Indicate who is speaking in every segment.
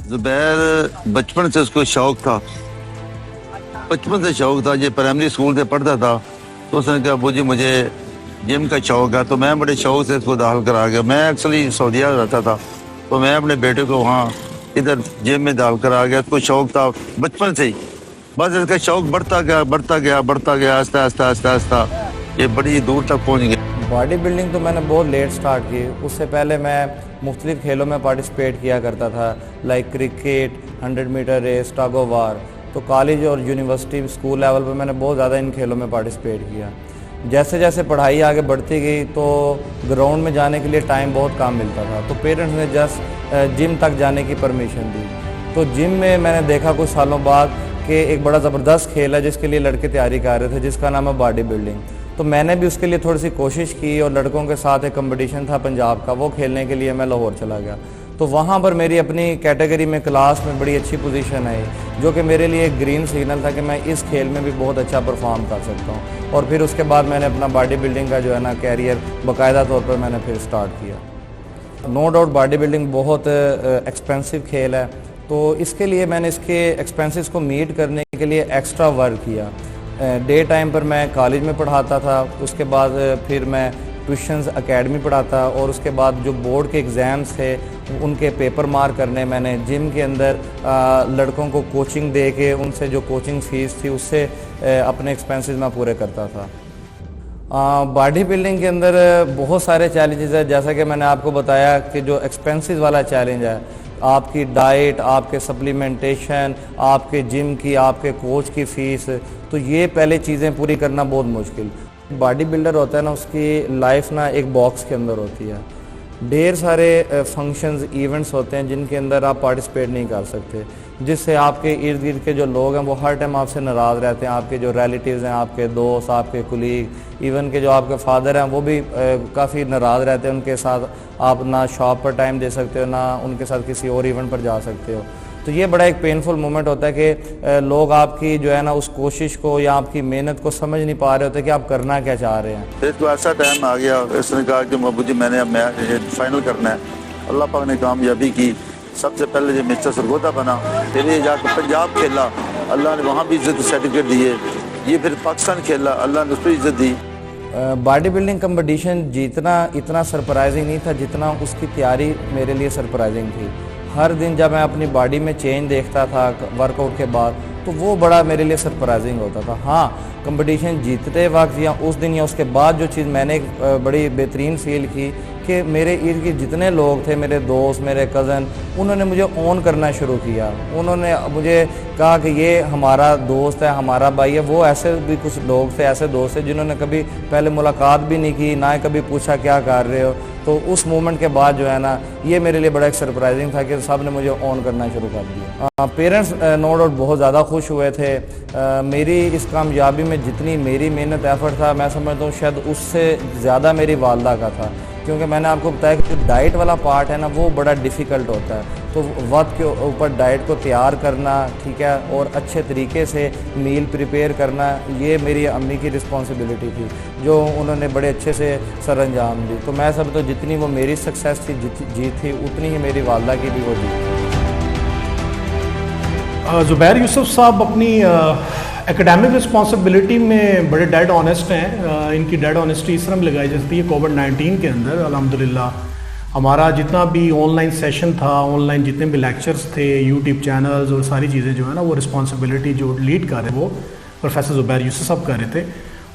Speaker 1: जुबैर बचपन से उसको शौक था, बचपन से शौक था। ये प्राइमरी स्कूल से पढ़ता था तो उसने कहा अबू जी मुझे जिम का शौक है, तो मैं बड़े शौक से इसको दाखिल करा गया। मैं एक्चुअली सऊदीया रहता था तो मैं अपने बेटे को वहाँ इधर जिम में दाखिल करा गया। इसको शौक था बचपन से ही, बस इसका शौक बढ़ता गया बढ़ता गया बढ़ता गया, आस्ता आस्ता आस्ता आस्ता ये बड़ी दूर तक पहुँच गया।
Speaker 2: बॉडी बिल्डिंग तो मैंने बहुत लेट स्टार्ट की। उससे पहले मैं मुख्तलिफ़ खेलों में पार्टिसिपेट किया करता था, like cricket, 100 metre race, tug of war. तो कॉलेज और यूनिवर्सिटी स्कूल लेवल पे मैंने बहुत ज़्यादा इन खेलों में पार्टिसिपेट किया। जैसे जैसे पढ़ाई आगे बढ़ती गई तो ग्राउंड में जाने के लिए टाइम बहुत कम मिलता था, तो पेरेंट्स ने जस्ट जिम तक जाने की परमिशन दी। तो जिम में मैंने देखा कुछ सालों बाद कि एक बड़ा ज़बरदस्त खेल है जिसके लिए लड़के तैयारी कर रहे थे, जिसका नाम है बॉडी बिल्डिंग। तो मैंने भी उसके लिए थोड़ी सी कोशिश की और लड़कों के साथ एक कंपटीशन था पंजाब का, वो खेलने के लिए मैं लाहौर चला गया। तो वहाँ पर मेरी अपनी कैटेगरी में क्लास में बड़ी अच्छी पोजीशन आई, जो कि मेरे लिए एक ग्रीन सिग्नल था कि मैं इस खेल में भी बहुत अच्छा परफॉर्म कर सकता हूँ। और फिर उसके बाद मैंने अपना बॉडी बिल्डिंग का जो है ना कैरियर बाकायदा तौर पर मैंने फिर स्टार्ट किया। नो डाउट बॉडी बिल्डिंग बहुत एक्सपेंसिव खेल है, तो इसके लिए मैंने इसके एक्सपेंसेस को मीट करने के लिए एक्स्ट्रा वर्क किया। डे टाइम पर मैं कॉलेज में पढ़ाता था, उसके बाद फिर मैं ट्यूशन्स एकेडमी पढ़ाता, और उसके बाद जो बोर्ड के एग्ज़ाम्स थे उनके पेपर मार्क करने मैंने जिम के अंदर लड़कों को कोचिंग दे के उनसे जो कोचिंग फ़ीस थी उससे अपने एक्सपेंसेस मैं पूरे करता था। बॉडी बिल्डिंग के अंदर बहुत सारे चैलेंजेस है, जैसा कि मैंने आपको बताया कि जो एक्सपेंसेस वाला चैलेंज है, आपकी डाइट, आपके सप्लीमेंटेशन, आपके जिम की, आपके कोच की फ़ीस, तो ये पहले चीज़ें पूरी करना बहुत मुश्किल। बॉडी बिल्डर होता है ना, उसकी लाइफ ना एक बॉक्स के अंदर होती है। ढेर सारे फंक्शंस, इवेंट्स होते हैं जिनके अंदर आप पार्टिसिपेट नहीं कर सकते, जिससे आपके इर्द गिर्द के जो लोग हैं वो हर टाइम आपसे नाराज़ रहते हैं। आपके जो रिलेटिव्स हैं, आपके दोस्त, आपके कुलीग, इवन के जो आपके फादर हैं वो भी काफ़ी नाराज़ रहते हैं। उनके साथ आप ना शॉप पर टाइम दे सकते हो, ना उनके साथ किसी और इवेंट पर जा सकते हो। तो ये बड़ा एक पेनफुल मोमेंट होता है कि लोग आपकी जो है ना उस कोशिश को या आपकी मेहनत को समझ नहीं पा रहे होते कि आप करना क्या चाह रहे हैं।
Speaker 1: फिर तो ऐसा टाइम आ गया, इसने कहा कि अबू जी मैंने अब फाइनल करना है। अल्लाह पाक ने कामयाबी की। सबसे पहले जो मिस्टर सरगोदा बना, फिर ये जाकर पंजाब खेला, अल्लाह ने वहाँ भी इज्जत सर्टिफिकेट दिए। ये फिर पाकिस्तान खेला, अल्लाह ने उसको इज्जत दी।
Speaker 2: बॉडी बिल्डिंग कंपटीशन जीतना इतना सरप्राइजिंग नहीं था जितना उसकी तैयारी मेरे लिए सरप्राइजिंग थी। हर दिन जब मैं अपनी बॉडी में चेंज देखता था वर्कआउट के बाद, तो वो बड़ा मेरे लिए सरप्राइजिंग होता था। हाँ, कंपटीशन जीतते वक्त या उस दिन या उसके बाद जो चीज़ मैंने बड़ी बेहतरीन फील की कि मेरे इर्द गिर्द जितने लोग थे, मेरे दोस्त, मेरे कज़न, उन्होंने मुझे ऑन करना शुरू किया। उन्होंने मुझे कहा कि ये हमारा दोस्त है, हमारा भाई है। वो ऐसे भी कुछ लोग थे, ऐसे दोस्त थे जिन्होंने कभी पहले मुलाकात भी नहीं की, ना कभी पूछा क्या कर रहे हो। तो उस मोमेंट के बाद जो है ना, ये मेरे लिए बड़ा एक सरप्राइजिंग था कि सब ने मुझे ऑन करना शुरू कर दिया। पेरेंट्स नो डाउट बहुत ज़्यादा खुश हुए थे। मेरी इस कामयाबी में जितनी मेरी मेहनत एफर्ट था, मैं समझता हूँ शायद उससे ज़्यादा मेरी वालदा का था, क्योंकि मैंने आपको बताया कि जो डाइट वाला पार्ट है ना वो बड़ा डिफ़िकल्ट होता है। तो वक्त के ऊपर डाइट को तैयार करना, ठीक है, और अच्छे तरीके से मील प्रिपेयर करना, ये मेरी अम्मी की रिस्पॉन्सिबिलिटी थी, जो उन्होंने बड़े अच्छे से सर अंजाम दी। तो मैं समझता हूँ जितनी वो मेरी सक्सेस थी, जीत थी, उतनी ही मेरी वालदा की भी वो जीत थी।
Speaker 3: ज़ुबैर यूसुफ साहब अपनी एकेडमिक रिस्पॉन्सिबिलिटी में बड़े डेड ऑनेस्ट हैं। इनकी डेड ऑनेस्टी इस तरह में लगाई जाती है, कोविड-19 के अंदर अल्हम्दुलिल्लाह हमारा जितना भी ऑनलाइन सेशन था, ऑनलाइन जितने भी लेक्चर्स थे, यूट्यूब चैनल्स और सारी चीज़ें जो है ना, वो रिस्पॉन्सिबिलिटी जो लीड कर रहे वो प्रोफेसर ज़ुबैर यूसुफ साहब कर रहे थे।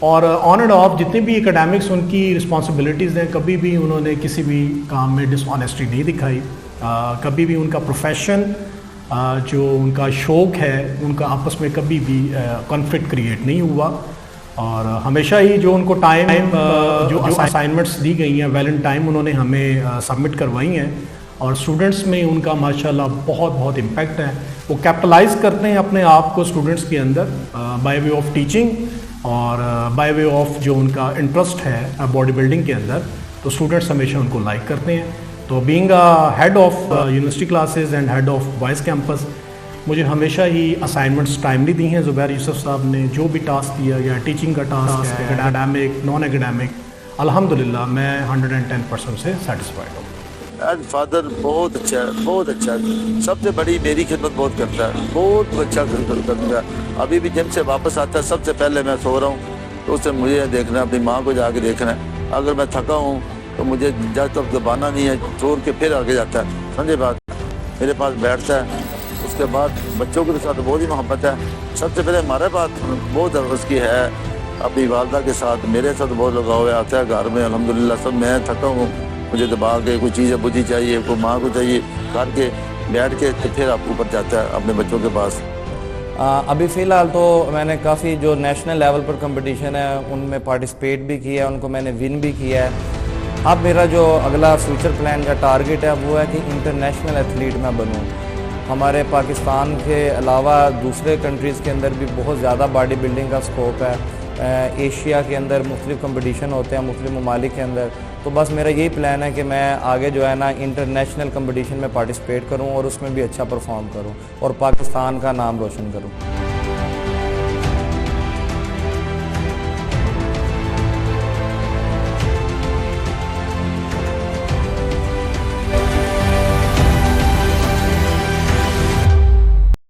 Speaker 3: और ऑन एंड ऑफ जितने भी एकेडमिक्स उनकी रिस्पॉन्सिबिलिटीज़ हैं, कभी भी उन्होंने किसी भी काम में डिसऑनेस्टी नहीं दिखाई। कभी भी उनका प्रोफेशन जो उनका शौक़ है, उनका आपस में कभी भी कॉन्फ्लिक्ट क्रिएट नहीं हुआ। और हमेशा ही जो उनको टाइम जो असाइनमेंट्स दी गई हैं वेल इन टाइम उन्होंने हमें सबमिट करवाई हैं, और स्टूडेंट्स में उनका माशाल्लाह बहुत इम्पैक्ट है। वो कैपिटलाइज करते हैं अपने आप को स्टूडेंट्स के अंदर बाय वे ऑफ टीचिंग और बाय वे ऑफ जो उनका इंटरेस्ट है बॉडी बिल्डिंग के अंदर, तो स्टूडेंट्स हमेशा उनको लाइक करते हैं। तो being head of university classes and head of boys campus, मुझे हमेशा ही असाइनमेंट्स टाइमली दी हैं ज़ुबैर यूसुफ साहब ने। जो भी टास्क दिया या टीचिंग का टास्क है, एकेडमिक, नॉन एकेडमिक, अल्हम्दुलिल्लाह मैं 110% से सेटिस्फाइड हूँ।
Speaker 1: एज फादर बहुत अच्छा है, बहुत अच्छा है। सबसे बड़ी मेरी खिदमत बहुत करता है, बहुत अच्छा खिदमत करता है। अभी भी जिम से वापस आता है, सबसे पहले मैं सो रहा हूँ तो उससे मुझे देखना है, अपनी माँ को जाके देखना है। अगर मैं थका हूँ तो मुझे जब तक दबाना नहीं है, छोड़ के फिर आगे जाता है। समझे बात, मेरे पास बैठता है। उसके बाद बच्चों के साथ बहुत ही मोहब्बत है। सबसे पहले हमारे पास बहुत उसकी है, अपनी वालदा के साथ मेरे साथ बहुत लगाव है। आता है घर में अल्हम्दुलिल्लाह सब, मैं थका हूँ, मुझे दबा के कोई चीज़ बुझी चाहिए, कोई माँ को चाहिए, करके बैठ के तो फिर आप ऊपर जाता है अपने बच्चों के पास।
Speaker 2: अभी फ़िलहाल तो मैंने काफ़ी जो नेशनल लेवल पर कंपटीशन है उनमें पार्टिसिपेट भी किया है, उनको मैंने विन भी किया है। अब मेरा जो अगला फ्यूचर प्लान का टारगेट है वो है कि इंटरनेशनल एथलीट मैं बनूँ। हमारे पाकिस्तान के अलावा दूसरे कंट्रीज़ के अंदर भी बहुत ज़्यादा बॉडी बिल्डिंग का स्कोप है। एशिया के अंदर मुख्तलिफ कंपटीशन होते हैं मुख्तलिफ ममालिक के अंदर। तो बस मेरा यही प्लान है कि मैं आगे जो है ना इंटरनेशनल कंपटीशन में पार्टिसिपेट करूं और उसमें भी अच्छा परफॉर्म करूं और पाकिस्तान का नाम रोशन करूं।